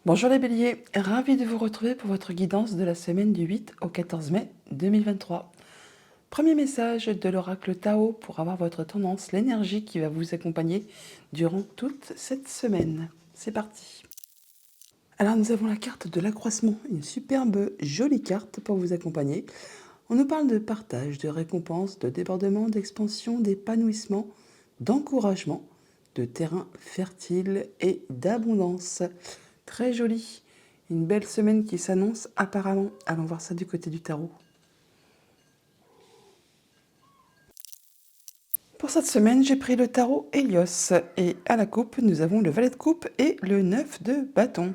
Bonjour les béliers, ravi de vous retrouver pour votre guidance de la semaine du 8 au 14 mai 2023. Premier message de l'oracle Tao pour avoir votre tendance, l'énergie qui va vous accompagner durant toute cette semaine. C'est parti. Alors nous avons la carte de l'accroissement, une superbe jolie carte pour vous accompagner. On nous parle de partage, de récompense, de débordement, d'expansion, d'épanouissement, d'encouragement, de terrain fertile et d'abondance. Très joli. Une belle semaine qui s'annonce apparemment. Allons voir ça du côté du tarot. Pour cette semaine, j'ai pris le tarot Hélios. Et à la coupe, nous avons le valet de coupe et le 9 de bâton.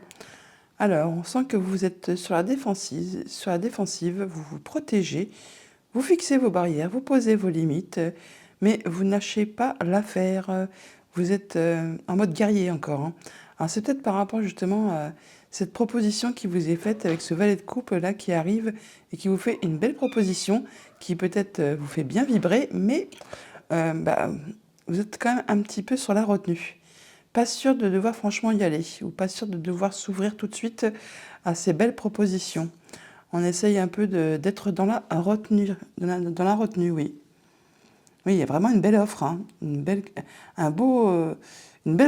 Alors, on sent que vous êtes sur la défensive, vous vous protégez, vous fixez vos barrières, vous posez vos limites, mais vous ne lâchez pas l'affaire. Vous êtes en mode guerrier encore, hein. Alors c'est peut-être par rapport justement à cette proposition qui vous est faite avec ce valet de coupe là qui arrive et qui vous fait une belle proposition qui peut-être vous fait bien vibrer, mais vous êtes quand même un petit peu sur la retenue. Pas sûr de devoir franchement y aller ou pas sûr de devoir s'ouvrir tout de suite à ces belles propositions. On essaye un peu d'être dans la retenue, oui. Oui, il y a vraiment une belle offre, hein, une belle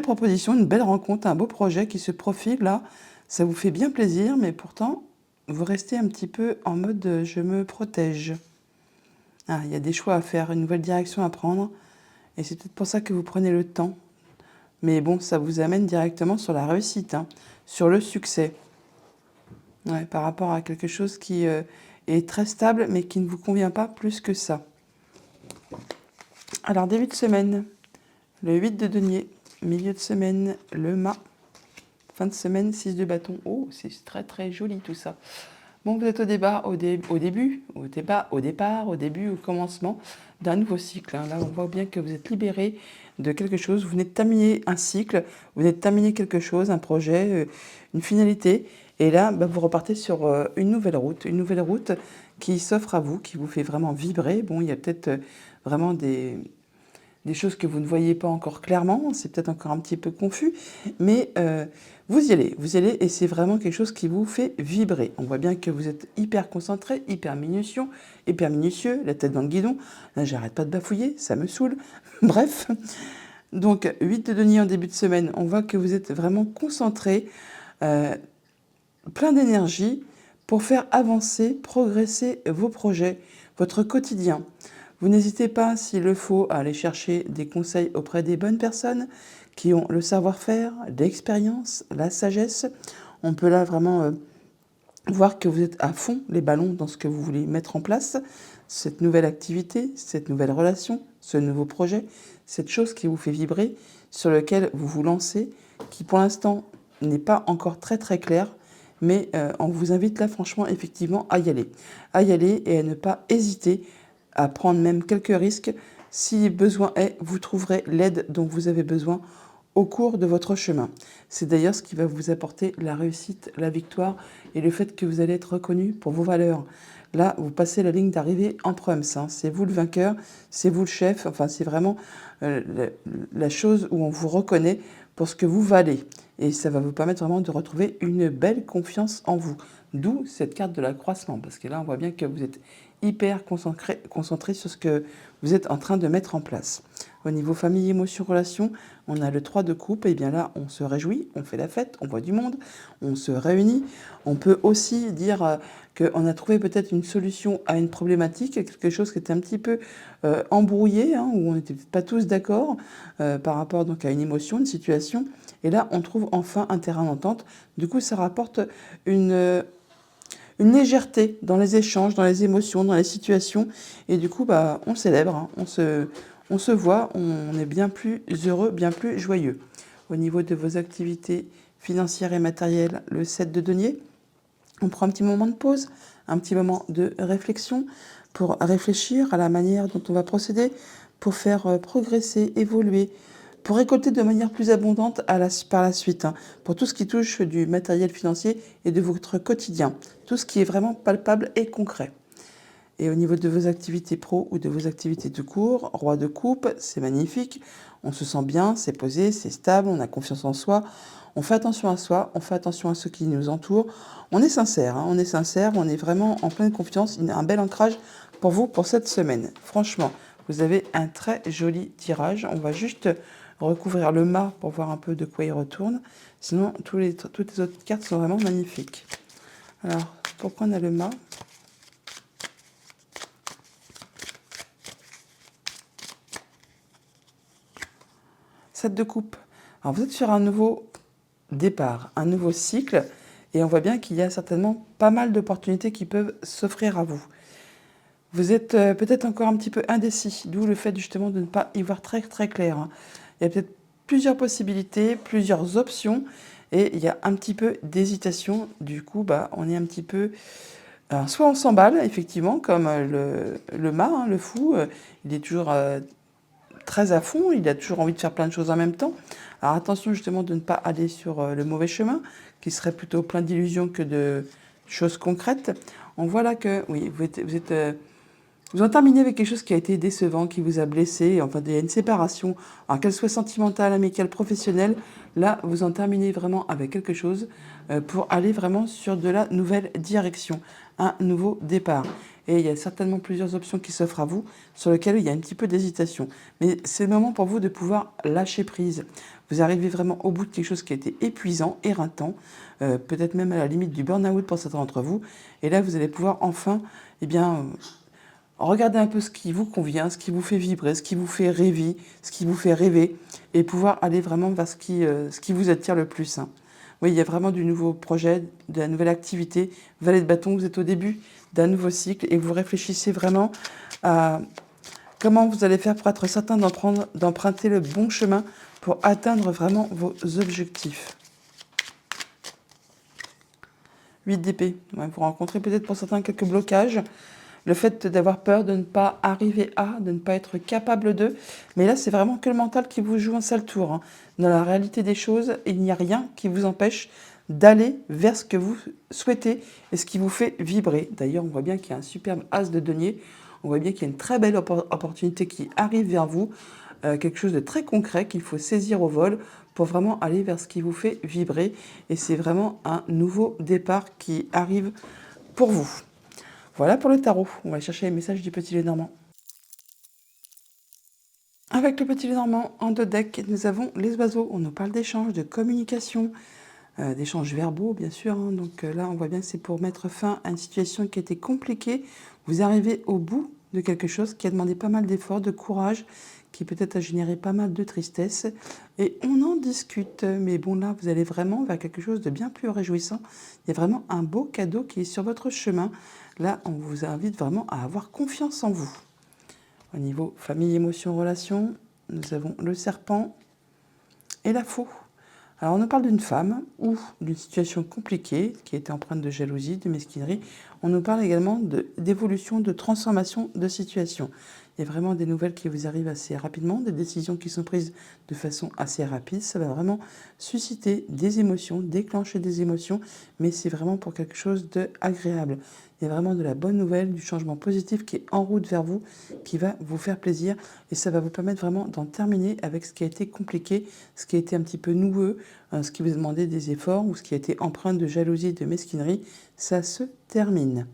proposition, une belle rencontre, un beau projet qui se profile là. Ça vous fait bien plaisir, mais pourtant, vous restez un petit peu en mode je me protège. Ah, il y a des choix à faire, une nouvelle direction à prendre, et c'est peut-être pour ça que vous prenez le temps. Mais bon, ça vous amène directement sur la réussite, hein, sur le succès. Ouais, par rapport à quelque chose qui est très stable, mais qui ne vous convient pas plus que ça. Alors, début de semaine, le 8 de denier, milieu de semaine, le mât, fin de semaine, 6 de bâton. Oh, c'est très très joli tout ça. Bon, vous êtes au départ, au commencement d'un nouveau cycle, hein. Là, on voit bien que vous êtes libéré de quelque chose. Vous venez de terminer un cycle, vous venez de terminer quelque chose, un projet, une finalité. Et là, vous repartez sur une nouvelle route qui s'offre à vous, qui vous fait vraiment vibrer. Bon, il y a peut-être vraiment des choses que vous ne voyez pas encore clairement, c'est peut-être encore un petit peu confus, mais vous y allez et c'est vraiment quelque chose qui vous fait vibrer. On voit bien que vous êtes hyper concentré, hyper minutieux, la tête dans le guidon. Là, j'arrête pas de bafouiller, ça me saoule. Bref, donc 8 de denier en début de semaine, on voit que vous êtes vraiment concentré, plein d'énergie pour faire avancer, progresser vos projets, votre quotidien. Vous n'hésitez pas, s'il le faut, à aller chercher des conseils auprès des bonnes personnes qui ont le savoir-faire, l'expérience, la sagesse. On peut là vraiment voir que vous êtes à fond les ballons dans ce que vous voulez mettre en place, cette nouvelle activité, cette nouvelle relation, ce nouveau projet, cette chose qui vous fait vibrer, sur lequel vous vous lancez, qui pour l'instant n'est pas encore très très clair, mais on vous invite là franchement effectivement à y aller et à ne pas hésiter à prendre même quelques risques. Si besoin est, vous trouverez l'aide dont vous avez besoin au cours de votre chemin. C'est d'ailleurs ce qui va vous apporter la réussite, la victoire et le fait que vous allez être reconnu pour vos valeurs. Là, vous passez la ligne d'arrivée en proms, hein. C'est vous le vainqueur, c'est vous le chef, enfin c'est vraiment la chose où on vous reconnaît pour ce que vous valez. Et ça va vous permettre vraiment de retrouver une belle confiance en vous. D'où cette carte de l'accroissement, parce que là on voit bien que vous êtes hyper concentré sur ce que vous êtes en train de mettre en place. Au niveau famille, émotion, relation, on a le 3 de coupe, et bien là on se réjouit, on fait la fête, on voit du monde, on se réunit. On peut aussi dire qu'on a trouvé peut-être une solution à une problématique, quelque chose qui était un petit peu embrouillé, hein, où on n'était pas tous d'accord par rapport donc à une émotion, une situation. Et là, on trouve enfin un terrain d'entente. Du coup, ça rapporte une légèreté dans les échanges, dans les émotions, dans les situations. Et du coup, on célèbre, hein, on se voit, on est bien plus heureux, bien plus joyeux. Au niveau de vos activités financières et matérielles, le 7 de denier, on prend un petit moment de pause, un petit moment de réflexion pour réfléchir à la manière dont on va procéder, pour faire progresser, évoluer, pour récolter de manière plus abondante par la suite, hein, pour tout ce qui touche du matériel financier et de votre quotidien, tout ce qui est vraiment palpable et concret. Et au niveau de vos activités pro ou de vos activités tout court, roi de coupe, c'est magnifique. On se sent bien, c'est posé, c'est stable, on a confiance en soi. On fait attention à soi, on fait attention à ceux qui nous entourent. On est sincère, hein, on est sincère, on est vraiment en pleine confiance. Il y a un bel ancrage pour vous pour cette semaine. Franchement, vous avez un très joli tirage. On va juste recouvrir le mât pour voir un peu de quoi il retourne. Sinon, toutes les autres cartes sont vraiment magnifiques. Alors, pourquoi on a le mât ? 7 de coupe. Alors, vous êtes sur un nouveau départ, un nouveau cycle, et on voit bien qu'il y a certainement pas mal d'opportunités qui peuvent s'offrir à vous. Vous êtes peut-être encore un petit peu indécis, d'où le fait justement de ne pas y voir très très clair, hein. Il y a peut-être plusieurs possibilités, plusieurs options, et il y a un petit peu d'hésitation. Du coup, on est un petit peu... Alors, soit on s'emballe, effectivement, comme le mât, hein, le fou, il est toujours très à fond, il a toujours envie de faire plein de choses en même temps. Alors attention justement de ne pas aller sur le mauvais chemin, qui serait plutôt plein d'illusions que de choses concrètes. On voit là que, oui, vous en terminez avec quelque chose qui a été décevant, qui vous a blessé. Enfin, il y a une séparation, alors qu'elle soit sentimentale, amicale, professionnelle. Là, vous en terminez vraiment avec quelque chose pour aller vraiment sur de la nouvelle direction, un nouveau départ. Et il y a certainement plusieurs options qui s'offrent à vous, sur lesquelles il y a un petit peu d'hésitation. Mais c'est le moment pour vous de pouvoir lâcher prise. Vous arrivez vraiment au bout de quelque chose qui a été épuisant, éreintant, peut-être même à la limite du burn-out pour certains d'entre vous. Et là, vous allez pouvoir enfin, regardez un peu ce qui vous convient, ce qui vous fait vibrer, ce qui vous fait rêver, et pouvoir aller vraiment vers ce qui vous attire le plus, hein. Oui, il y a vraiment du nouveau projet, de la nouvelle activité. Valet de bâton, vous êtes au début d'un nouveau cycle et vous réfléchissez vraiment à comment vous allez faire pour être certain d'emprunter le bon chemin pour atteindre vraiment vos objectifs. 8 d'épée, ouais, vous rencontrez peut-être pour certains quelques blocages. Le fait d'avoir peur de ne pas arriver à, de ne pas être capable de. Mais là, c'est vraiment que le mental qui vous joue un sale tour, hein. Dans la réalité des choses, il n'y a rien qui vous empêche d'aller vers ce que vous souhaitez et ce qui vous fait vibrer. D'ailleurs, on voit bien qu'il y a un superbe as de denier. On voit bien qu'il y a une très belle opportunité qui arrive vers vous. Quelque chose de très concret qu'il faut saisir au vol pour vraiment aller vers ce qui vous fait vibrer. Et c'est vraiment un nouveau départ qui arrive pour vous. Voilà pour le tarot. On va chercher les messages du petit Lenormand. Avec le petit Lenormand, en deux decks, nous avons les oiseaux. On nous parle d'échanges, de communication, d'échanges verbaux, bien sûr, hein. Donc là, on voit bien que c'est pour mettre fin à une situation qui était compliquée. Vous arrivez au bout de quelque chose qui a demandé pas mal d'efforts, de courage, qui peut-être a généré pas mal de tristesse. Et on en discute. Mais bon, là, vous allez vraiment vers quelque chose de bien plus réjouissant. Il y a vraiment un beau cadeau qui est sur votre chemin. Là, on vous invite vraiment à avoir confiance en vous. Au niveau famille, émotions, relations, nous avons le serpent et la faux. Alors, on nous parle d'une femme ou d'une situation compliquée qui était empreinte de jalousie, de mesquinerie. On nous parle également d'évolution, de transformation de situation. Il y a vraiment des nouvelles qui vous arrivent assez rapidement, des décisions qui sont prises de façon assez rapide. Ça va vraiment susciter des émotions, déclencher des émotions, mais c'est vraiment pour quelque chose d'agréable. Il y a vraiment de la bonne nouvelle, du changement positif qui est en route vers vous, qui va vous faire plaisir. Et ça va vous permettre vraiment d'en terminer avec ce qui a été compliqué, ce qui a été un petit peu noueux, ce qui vous a demandé des efforts ou ce qui a été empreint de jalousie et de mesquinerie. Ça se termine.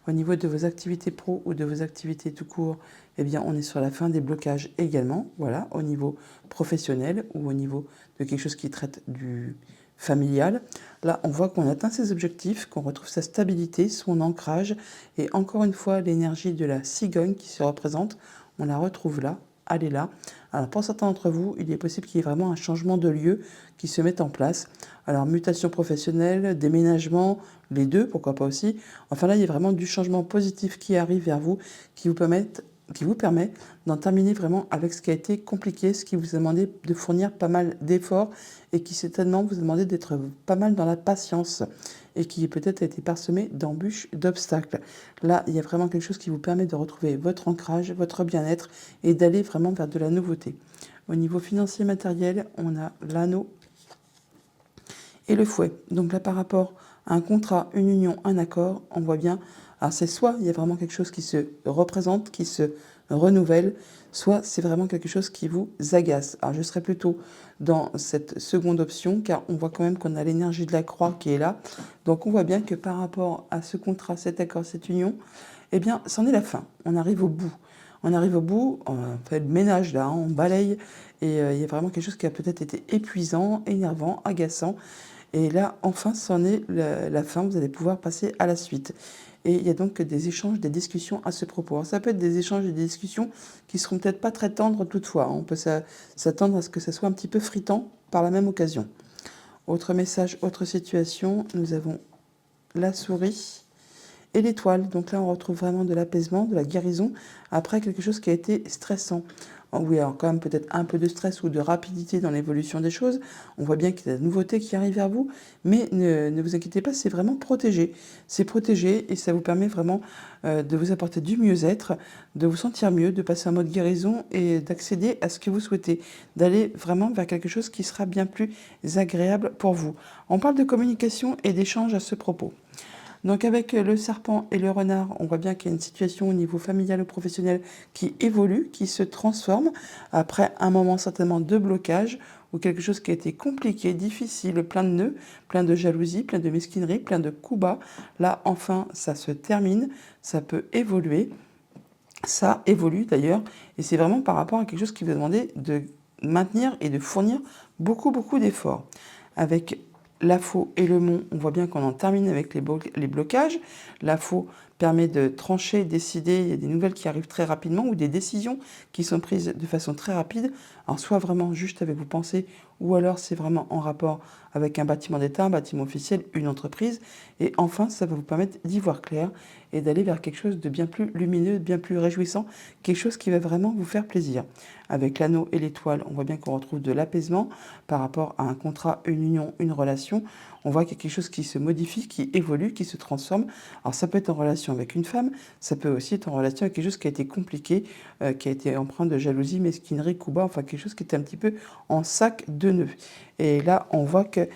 Au niveau de vos activités pro ou de vos activités tout court, eh bien, on est sur la fin des blocages également. Voilà, au niveau professionnel ou au niveau de quelque chose qui traite du familial. Là, on voit qu'on atteint ses objectifs, qu'on retrouve sa stabilité, son ancrage. Et encore une fois, l'énergie de la cigogne qui se représente, on la retrouve là, elle est là. Alors, pour certains d'entre vous, il est possible qu'il y ait vraiment un changement de lieu qui se mette en place. Alors, mutation professionnelle, déménagement, les deux, pourquoi pas aussi. Enfin là, il y a vraiment du changement positif qui arrive vers vous, qui vous permet d'en terminer vraiment avec ce qui a été compliqué, ce qui vous a demandé de fournir pas mal d'efforts et qui certainement vous a demandé d'être pas mal dans la patience et qui peut-être a été parsemé d'embûches, d'obstacles. Là, il y a vraiment quelque chose qui vous permet de retrouver votre ancrage, votre bien-être et d'aller vraiment vers de la nouveauté. Au niveau financier matériel, on a l'anneau et le fouet. Donc là, par rapport à un contrat, une union, un accord, on voit bien Alors c'est soit il y a vraiment quelque chose qui se représente, qui se renouvelle, soit c'est vraiment quelque chose qui vous agace. Alors je serais plutôt dans cette seconde option, car on voit quand même qu'on a l'énergie de la croix qui est là. Donc on voit bien que par rapport à ce contrat, cet accord, cette union, eh bien c'en est la fin. On arrive au bout. On arrive au bout, on fait le ménage là, on balaye, et il y a vraiment quelque chose qui a peut-être été épuisant, énervant, agaçant. Et là, enfin, c'en est la fin, vous allez pouvoir passer à la suite. Et il y a donc des échanges, des discussions à ce propos. Alors, ça peut être des échanges et des discussions qui seront peut-être pas très tendres toutefois. On peut s'attendre à ce que ça soit un petit peu fritant par la même occasion. Autre message, autre situation, nous avons la souris et l'étoile. Donc là, on retrouve vraiment de l'apaisement, de la guérison, après quelque chose qui a été stressant. Oui, alors quand même peut-être un peu de stress ou de rapidité dans l'évolution des choses. On voit bien qu'il y a de la nouveauté qui arrive vers vous, mais ne vous inquiétez pas, c'est vraiment protégé. C'est protégé et ça vous permet vraiment de vous apporter du mieux-être, de vous sentir mieux, de passer en mode guérison et d'accéder à ce que vous souhaitez, d'aller vraiment vers quelque chose qui sera bien plus agréable pour vous. On parle de communication et d'échange à ce propos. Donc avec le serpent et le renard, on voit bien qu'il y a une situation au niveau familial ou professionnel qui évolue, qui se transforme après un moment certainement de blocage ou quelque chose qui a été compliqué, difficile, plein de nœuds, plein de jalousie, plein de mesquinerie, plein de coups bas. Là, enfin, ça se termine, ça peut évoluer. Ça évolue d'ailleurs, et c'est vraiment par rapport à quelque chose qui va demander de maintenir et de fournir beaucoup d'efforts. Avec la faux et le mont, on voit bien qu'on en termine avec les blocages. La faux permet de trancher, décider, il y a des nouvelles qui arrivent très rapidement ou des décisions qui sont prises de façon très rapide. Alors soit vraiment juste avec vos pensées, ou alors c'est vraiment en rapport avec un bâtiment d'État, un bâtiment officiel, une entreprise. Et enfin, ça va vous permettre d'y voir clair et d'aller vers quelque chose de bien plus lumineux, de bien plus réjouissant, quelque chose qui va vraiment vous faire plaisir. Avec l'anneau et l'étoile, on voit bien qu'on retrouve de l'apaisement par rapport à un contrat, une union, une relation. On voit qu'il y a quelque chose qui se modifie, qui évolue, qui se transforme. Alors ça peut être en relation avec une femme, ça peut aussi être en relation avec quelque chose qui a été compliqué, qui a été empreint de jalousie, mesquinerie, coup bas, enfin quelque chose qui était un petit peu en sac de nœuds. Et là, on voit que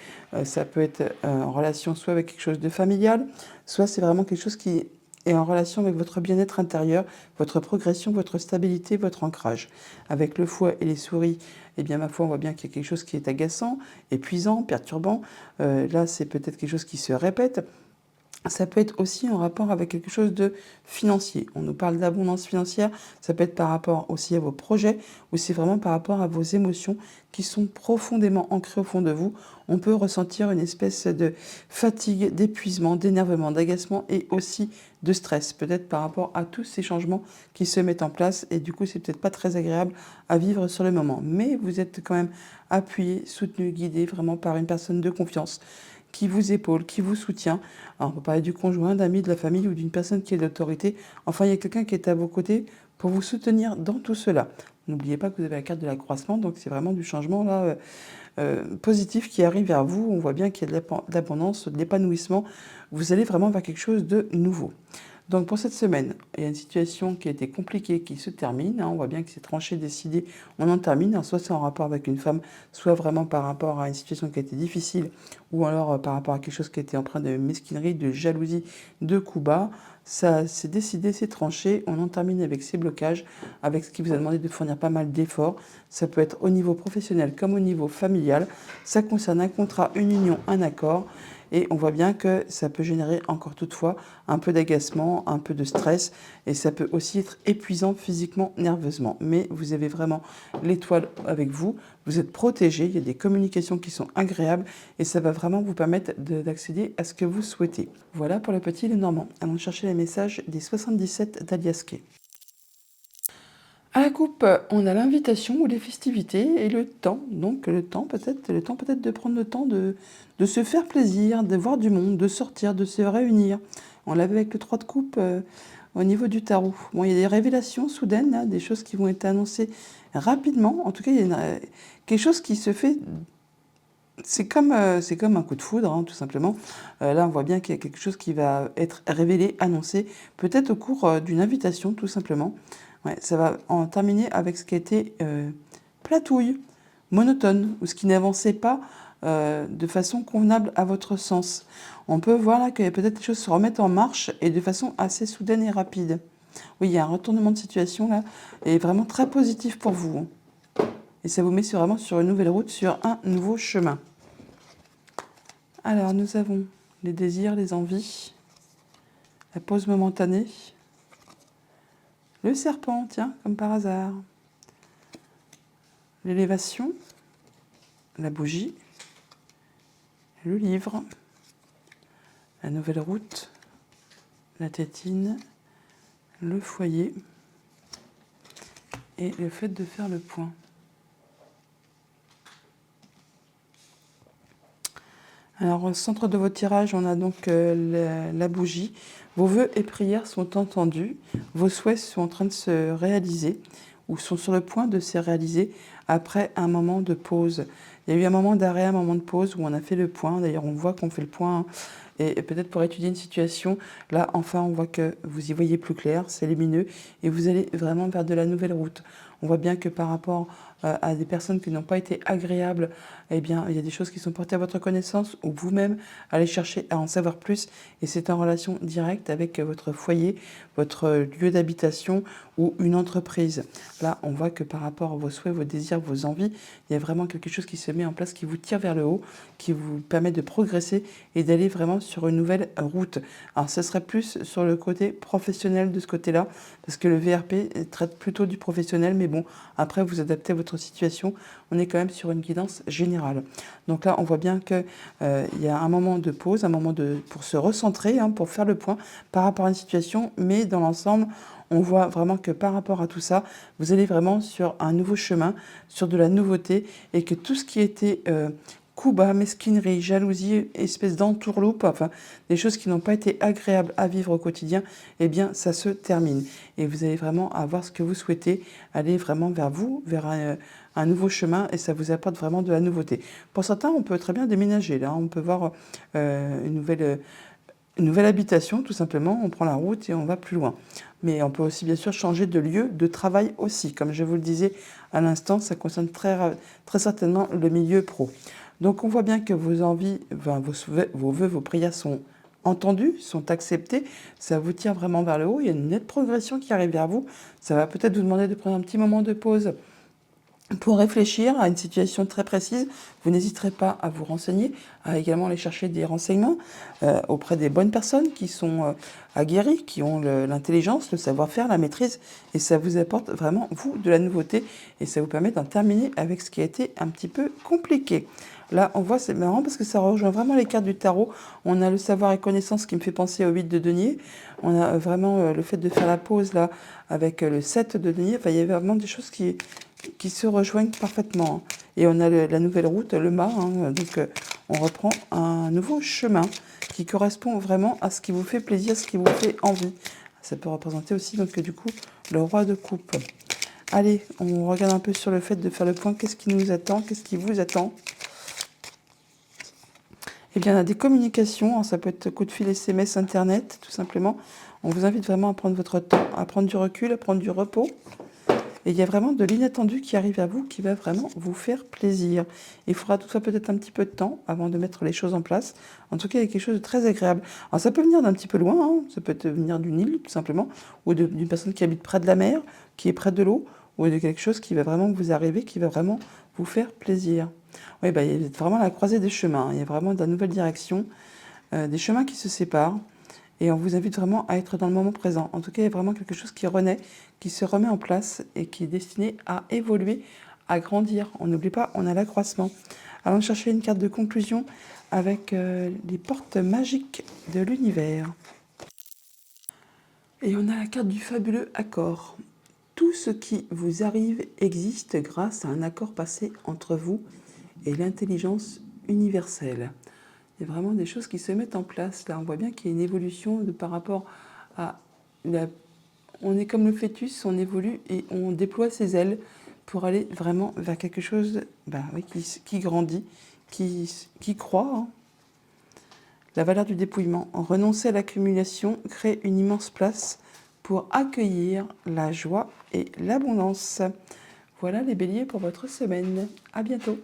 ça peut être en relation soit avec quelque chose de familial, soit c'est vraiment quelque chose qui est en relation avec votre bien-être intérieur, votre progression, votre stabilité, votre ancrage. Avec le fouet et les souris, eh bien ma foi, on voit bien qu'il y a quelque chose qui est agaçant, épuisant, perturbant. Là, c'est peut-être quelque chose qui se répète. Ça peut être aussi en rapport avec quelque chose de financier. On nous parle d'abondance financière, ça peut être par rapport aussi à vos projets, ou c'est vraiment par rapport à vos émotions qui sont profondément ancrées au fond de vous. On peut ressentir une espèce de fatigue, d'épuisement, d'énervement, d'agacement et aussi de stress, peut-être par rapport à tous ces changements qui se mettent en place, et du coup c'est peut-être pas très agréable à vivre sur le moment. Mais vous êtes quand même appuyé, soutenu, guidé vraiment par une personne de confiance qui vous épaule, qui vous soutient. Alors, on peut parler du conjoint, d'amis, de la famille ou d'une personne qui est d'autorité. Enfin, il y a quelqu'un qui est à vos côtés pour vous soutenir dans tout cela. N'oubliez pas que vous avez la carte de l'accroissement, donc c'est vraiment du changement là, positif qui arrive vers vous. On voit bien qu'il y a de l'abondance, de l'épanouissement. Vous allez vraiment vers quelque chose de nouveau. Donc pour cette semaine, il y a une situation qui a été compliquée qui se termine. On voit bien que c'est tranché, décidé, on en termine. Alors, soit c'est en rapport avec une femme, soit vraiment par rapport à une situation qui a été difficile, ou alors par rapport à quelque chose qui a été empreint de mesquinerie, de jalousie, de coups bas. Ça c'est décidé, c'est tranché, on en termine avec ces blocages, avec ce qui vous a demandé de fournir pas mal d'efforts. Ça peut être au niveau professionnel comme au niveau familial. Ça concerne un contrat, une union, un accord. Et on voit bien que ça peut générer encore toutefois un peu d'agacement, un peu de stress, et ça peut aussi être épuisant physiquement, nerveusement. Mais vous avez vraiment l'étoile avec vous, vous êtes protégé, il y a des communications qui sont agréables, et ça va vraiment vous permettre d'accéder à ce que vous souhaitez. Voilà pour le petit Lenormand. Allons chercher les messages des 77 d'Aliasquet. À la coupe, on a l'invitation ou les festivités et le temps. Donc le temps peut-être de prendre le temps de se faire plaisir, de voir du monde, de sortir, de se réunir. On l'avait avec le 3 de coupe au niveau du tarot. Bon, il y a des révélations soudaines, là, des choses qui vont être annoncées rapidement. En tout cas, il y a quelque chose qui se fait. C'est comme un coup de foudre, hein, tout simplement. Là, on voit bien qu'il y a quelque chose qui va être révélé, annoncé, peut-être au cours d'une invitation, tout simplement. Ouais, ça va en terminer avec ce qui a été platouille, monotone, ou ce qui n'avançait pas de façon convenable à votre sens. On peut voir là que peut-être les choses se remettent en marche et de façon assez soudaine et rapide. Oui, il y a un retournement de situation là, et vraiment très positif pour vous. Et ça vous met vraiment sur une nouvelle route, sur un nouveau chemin. Alors, nous avons les désirs, les envies, la pause momentanée, le serpent, tiens, comme par hasard, l'élévation, la bougie, le livre, la nouvelle route, la tétine, le foyer et le fait de faire le point. Alors, au centre de votre tirage, on a donc la bougie. Vos vœux et prières sont entendus. Vos souhaits sont en train de se réaliser ou sont sur le point de se réaliser après un moment de pause. Il y a eu un moment d'arrêt, un moment de pause où on a fait le point. D'ailleurs, on voit qu'on fait le point. Et peut-être pour étudier une situation, là, enfin, on voit que vous y voyez plus clair, c'est lumineux, et vous allez vraiment vers de la nouvelle route. On voit bien que par rapport à des personnes qui n'ont pas été agréables, eh bien, il y a des choses qui sont portées à votre connaissance, ou vous-même allez chercher à en savoir plus, et c'est en relation directe avec votre foyer, votre lieu d'habitation ou une entreprise. Là, on voit que par rapport à vos souhaits, vos désirs, vos envies, il y a vraiment quelque chose qui se met en place, qui vous tire vers le haut, qui vous permet de progresser et d'aller vraiment sur une nouvelle route. Alors, ce serait plus sur le côté professionnel de ce côté-là, parce que le VRP traite plutôt du professionnel, mais bon, après, vous adaptez à votre situation. On est quand même sur une guidance générale. Donc là, on voit bien qu'il y a un moment de pause, un moment pour se recentrer, hein, pour faire le point par rapport à une situation, mais dans l'ensemble, on voit vraiment que par rapport à tout ça, vous allez vraiment sur un nouveau chemin, sur de la nouveauté, et que tout ce qui était coups bas, mesquinerie, jalousie, espèce d'entourloupe, enfin des choses qui n'ont pas été agréables à vivre au quotidien, eh bien ça se termine. Et vous allez vraiment avoir ce que vous souhaitez, aller vraiment vers vous, vers un nouveau chemin, et ça vous apporte vraiment de la nouveauté. Pour certains, on peut très bien déménager, là, on peut voir une nouvelle habitation, tout simplement, on prend la route et on va plus loin. Mais on peut aussi bien sûr changer de lieu de travail aussi. Comme je vous le disais à l'instant, ça concerne très certainement le milieu pro. Donc on voit bien que vos envies, enfin, vos vœux, vos prières sont entendus, sont acceptés. Ça vous tire vraiment vers le haut. Il y a une nette progression qui arrive vers vous. Ça va peut-être vous demander de prendre un petit moment de pause pour réfléchir à une situation très précise. Vous n'hésiterez pas à vous renseigner, à également aller chercher des renseignements auprès des bonnes personnes qui sont aguerries, qui ont l'intelligence, le savoir-faire, la maîtrise, et ça vous apporte vraiment, vous, de la nouveauté, et ça vous permet d'en terminer avec ce qui a été un petit peu compliqué. Là, on voit, c'est marrant parce que ça rejoint vraiment les cartes du tarot. On a le savoir et connaissance qui me fait penser au 8 de denier. On a vraiment le fait de faire la pause là avec le 7 de denier. Enfin, il y a vraiment des choses qui se rejoignent parfaitement. Et on a la nouvelle route, le mât. Donc, on reprend un nouveau chemin qui correspond vraiment à ce qui vous fait plaisir, ce qui vous fait envie. Ça peut représenter aussi, donc, du coup, le roi de coupe. Allez, on regarde un peu sur le fait de faire le point. Qu'est-ce qui nous attend? Qu'est-ce qui vous attend? Eh bien, on a des communications, ça peut être coup de fil, SMS, Internet, tout simplement. On vous invite vraiment à prendre votre temps, à prendre du recul, à prendre du repos. Et il y a vraiment de l'inattendu qui arrive à vous, qui va vraiment vous faire plaisir. Il faudra toutefois peut-être un petit peu de temps avant de mettre les choses en place. En tout cas, il y a quelque chose de très agréable. Alors, ça peut venir d'un petit peu loin, hein. Ça peut venir d'une île, tout simplement, ou d'une personne qui habite près de la mer, qui est près de l'eau, ou de quelque chose qui va vraiment vous arriver, qui va vraiment vous faire plaisir. Oui, bah, il y a vraiment la croisée des chemins. Il y a vraiment de la nouvelle direction, des chemins qui se séparent. Et on vous invite vraiment à être dans le moment présent. En tout cas, il y a vraiment quelque chose qui renaît, qui se remet en place et qui est destiné à évoluer, à grandir. On n'oublie pas, on a l'accroissement. Allons chercher une carte de conclusion avec les portes magiques de l'univers. Et on a la carte du fabuleux accord. Tout ce qui vous arrive existe grâce à un accord passé entre vous et l'intelligence universelle. Il y a vraiment des choses qui se mettent en place. Là, on voit bien qu'il y a une évolution par rapport à on est comme le fœtus, on évolue et on déploie ses ailes pour aller vraiment vers quelque chose qui grandit, qui croît. Hein. La valeur du dépouillement. Renoncer à l'accumulation crée une immense place pour accueillir la joie et l'abondance. Voilà les béliers pour votre semaine. À bientôt.